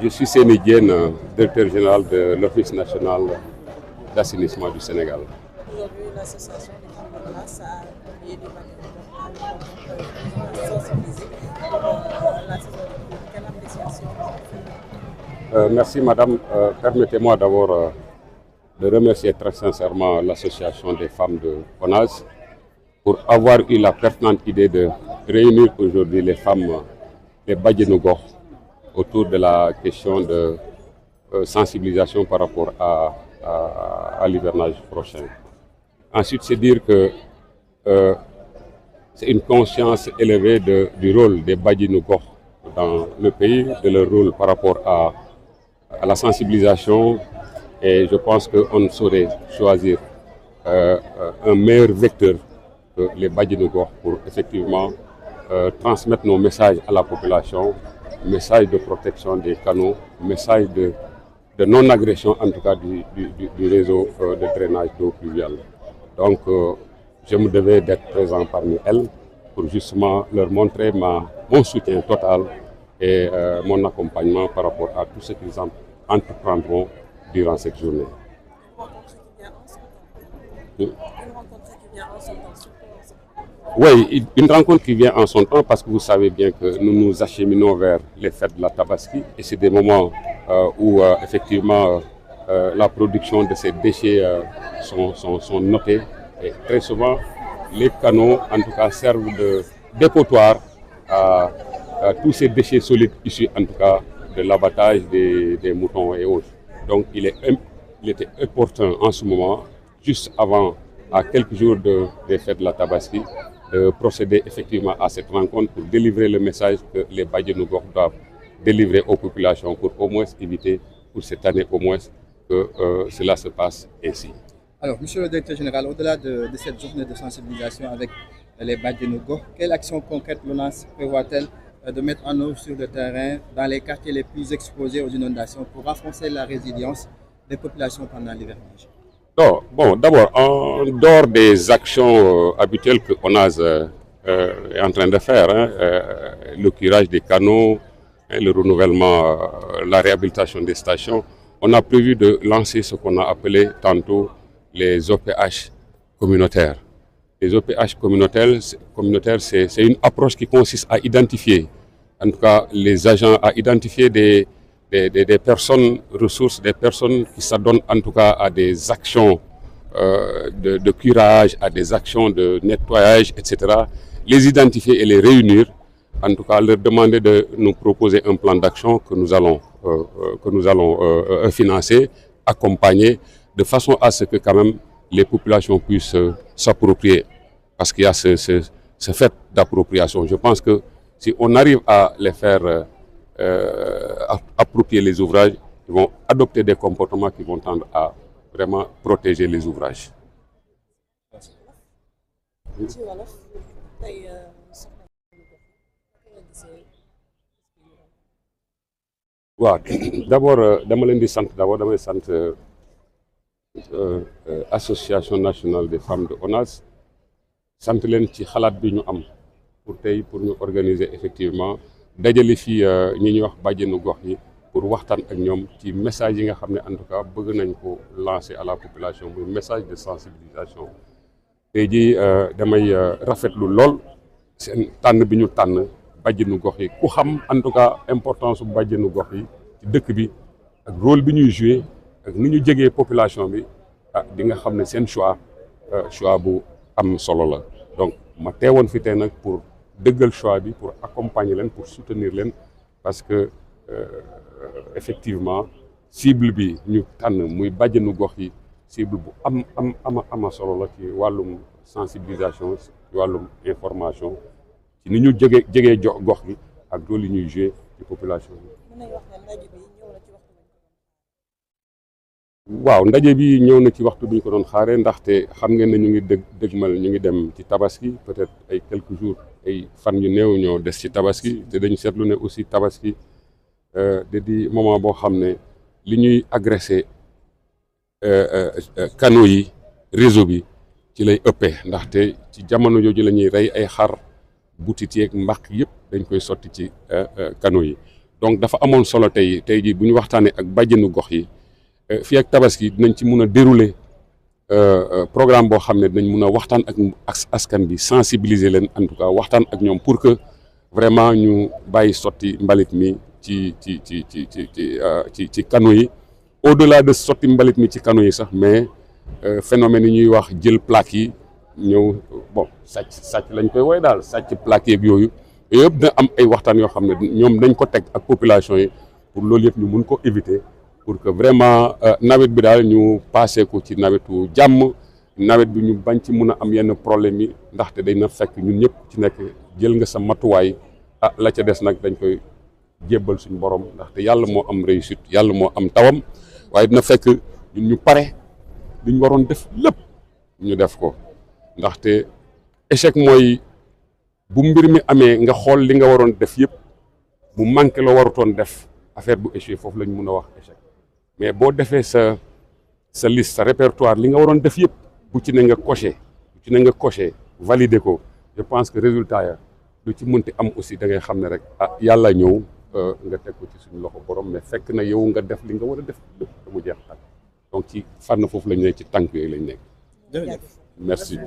Je suis Séni Diène, directeur général de l'Office national d'assainissement du Sénégal. Aujourd'hui, l'association des femmes de Gonaas a publié des manifestations pour sensibiliser la saison de pluie. Quelle appréciation vous en faites? Merci Madame. Permettez-moi d'abord de remercier très sincèrement l'association des femmes de Gonaas pour avoir eu la pertinente idée de réunir aujourd'hui les femmes, les Bajenu Gox, autour de la question de sensibilisation par rapport à l'hivernage prochain. Ensuite, c'est dire que c'est une conscience élevée du rôle des Bajenu Gox dans le pays, de leur rôle par rapport à la sensibilisation, et je pense qu'on ne saurait choisir un meilleur vecteur que les Bajenu Gox pour effectivement transmettre nos messages à la population, message de protection des canaux, message de non-agression en tout cas du réseau de drainage d'eau pluviale. Donc je me devais d'être présent parmi elles pour justement leur montrer mon soutien total et mon accompagnement par rapport à tout ce qu'ils entreprendront durant cette journée. Oui, une rencontre qui vient en son temps parce que vous savez bien que nous nous acheminons vers les fêtes de la Tabaski et c'est des moments où effectivement la production de ces déchets sont notés et très souvent les canaux en tout cas servent de dépotoir à tous ces déchets solides issus en tout cas de l'abattage des moutons et autres. Donc il était opportun en ce moment, juste avant, à quelques jours des fêtes de la Tabaski, de procéder effectivement à cette rencontre pour délivrer le message que les Bajenu Gox doivent délivrer aux populations pour au moins éviter, pour cette année au moins, que cela se passe ainsi. Alors, Monsieur le Directeur Général, au-delà de cette journée de sensibilisation avec les Bajenu Gox, quelle action concrète l'ONAS prévoit-elle de mettre en œuvre sur le terrain dans les quartiers les plus exposés aux inondations pour renforcer la résilience des populations pendant l'hivernage? Bon, d'abord, en dehors des actions habituelles que ONAS est en train de faire, le curage des canaux, le renouvellement, la réhabilitation des stations, on a prévu de lancer ce qu'on a appelé tantôt les OPH communautaires. Les OPH communautaires, c'est une approche qui consiste à identifier, en tout cas les agents, à identifier des personnes ressources, des personnes qui s'adonnent en tout cas à des actions de curage, à des actions de nettoyage, etc. Les identifier et les réunir, en tout cas leur demander de nous proposer un plan d'action que nous allons financer, accompagner, de façon à ce que quand même les populations puissent s'approprier. Parce qu'il y a ce fait d'appropriation. Je pense que si on arrive à les faire approprier les ouvrages, ils vont adopter des comportements qui vont tendre à vraiment protéger les ouvrages. waaw d'abord dama leen di sant damay sant association nationale des femmes de ONAS sant leen ci xalaat bi ñu am pour ñu organiser effectivement dajale fii ñi ñuy wax bàjjenu gox yi pour waxtaan ak ñoom ci message yi nga xam ne en tout cas bëgg nañ ko lancer à la population muy message de sensibilisation. tey jii damay rafetlu lool seen tànn bi ñu tànn bàjjenu gox yi ku xam en tout cas importance su bàjjenu gox yi ci dëkk bi ak rôle bi ñuy jouer ak ni ñu jegee population bi di nga xam ne seen choix bu am solo la. donc ma teewoon fi tey nag pour dëggal choix bi, pour accompagner leen, pour soutenir leen, parce que effectivement cible bi ñu tànn muy bàjjenu gox yi cible bu ama solo la ci wàllum sensibilisation, ci wàllum information, ci ni ñu jegee gox gi ak loolu ñuy jouer ci population bi. waaw ndaje bi ñëw na ci waxtu bi ñu ko doon xaaree, ndaxte xam ngeen ne ñu ngi dëgmal ñu ngi dem ci tabaski, peut-être ay quelques jours, ay fan yu néew ñoo des ci tabaski, te dañu seetlu ne aussi tabaski di moment boo xam ne li ñuy agressé canaux yi réseau bi ci lay ëppee, ndaxte ci jamono jooju la ñuy rey ay xar, butit yeeg mbaq yëpp dañ koy sotti ci canaux yi. donc dafa amoon solo tey jii bu ñu waxtaanee ak bàjjenu gox yi fii ak tabaski dinañ ci mun a dérouler programme boo xam ne dinañ mun a waxtaan ak askan bi sensibiliser leen en tout cas waxtaan ak ñoom pour que vraiment ñu bàyyi sotti mbalit mi ci canaux yi au-delà de sotti mbalit mi ci canaux yi sax mais phénomène yi ñuy wax jël plaque yi ñëw bon sàcc lañ koy woy daal sàcc plaque yeeg yooyu yëpp dina am ay waxtaan yoo xam ne ñoom dañ ko teg ak population yi pour loolu yëpp ñu mun ko éviter pour que vraiment nawet bi daal ñu passé ko ci nawetu jàmm nawet bi ñu bañ ci mun a am yenn problème yi ndaxte day na fekk ñun ñëpp ci nekk jël nga sa matuwaay la ca des nag dañ koy jébbal suñu borom ndaxte yàlla moo am réussite yàlla moo am tawam waaye dina fekk ñun ñu pare li ñu waroon def lépp ñu def ko ndaxte échec mooy bu mbir mi amee nga xool li nga waroon def yëpp mu manqué loo warutoon def affaire bu échec foofu la ñu mun a wax échec mais boo defee sa liste sa répertoire li nga waroon def yëpp bu ci ne nga coché validé ko je pense que résultat ya lu ci mënti am aussi da ngay xam ne rek yàlla ñëw nga teg ko ci suñu loxo borom mais fekk na yow nga def li nga war a def lépp da mu jeex donc ci fànn foofu lañ nekk ci tànk yooyu lañ nekk. merci.